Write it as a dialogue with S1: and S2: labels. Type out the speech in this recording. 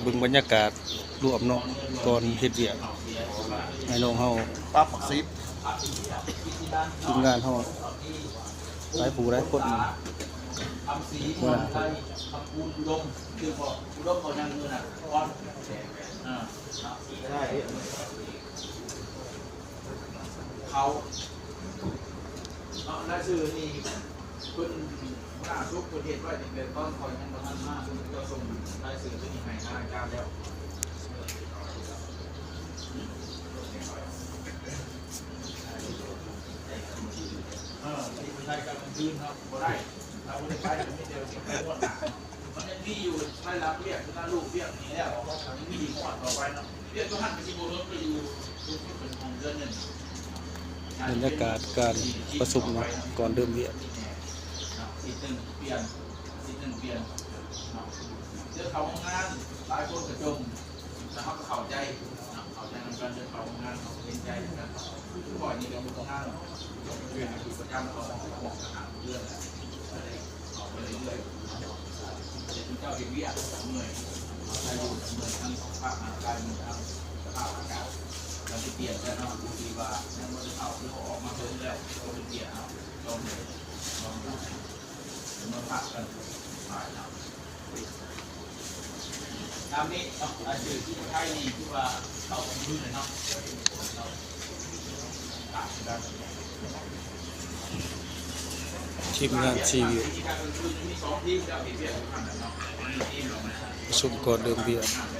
S1: บึงบรรยากาศรวมเนาะก่อนเฮ็ดเวียกให้น้องเฮา
S2: ปั๊บปักซิป
S1: ทีมงานเฮาหลายผู้หลายคน
S3: ทำสีคนไทยทำปูนอุดมคือพออุดมเขายังเงินอ่ะก้อน
S2: ได้
S3: เขาได้ชื่อนี่คุณหน้าซุกประเทศไว้เป็นต้นคอยยังประทันมากคุณก็ส่งได้สื่อที่นี่ให้ทางการแล้วที่ใช้การคืนครับบ่ได้เราไม่ได้ใช้ไม่เดียวที่ไปม้วนหนามันยังมีอยู่ใช้รับเรียกคือหน้าลูกเรียกนี้แล้วยังมีม้วนต่อไปเนาะเรียกตัวหันไปที่โบรถไปอยู่ทุกเป็นของเดือนหนึ่ง
S1: บรรยากาศการประชุมเนาะก่อนเริ่มเวียก
S3: สีหนึ่งเปลี่ยนสีหนึ่งเปลี่ยนเรื่องเขางานหลายคนกระจมนะครับเข้าใจเข้าใจในการเรื่องเขางานเขาเป็นใจกันทุกบ่อยนี่เราต้องงานเรื่องประจำเขาบอกสถานเรื่องอะไรออกไปเรื่อยๆจะเป็นเจ้าเวียเมื่อยใช้อยู่เมื่อยทั้งสภาพร่างกายมือทั้งสภาพอากาศเราจะเปลี่ยนกันเนาะบางทีว่าเนี่ยมันจะเข้าที่เขาออกมาเพิ่มแล้วเราจะเปลี่ยนเนาะลองดูมาผัดกันผ่านแล้วน้ำนี่เนาะอาชีพที่ใช้นี่ที่ว่าเราของมือเลยเนาะเราตัดกัน
S1: ทีมงานชีวิต
S3: ที่การเป็นทีมมี2ทีมจะเอาเปรียบกันเนาะมีทีมเรา
S1: ประชุมก่อนเริ่มเวียก
S3: แล้ว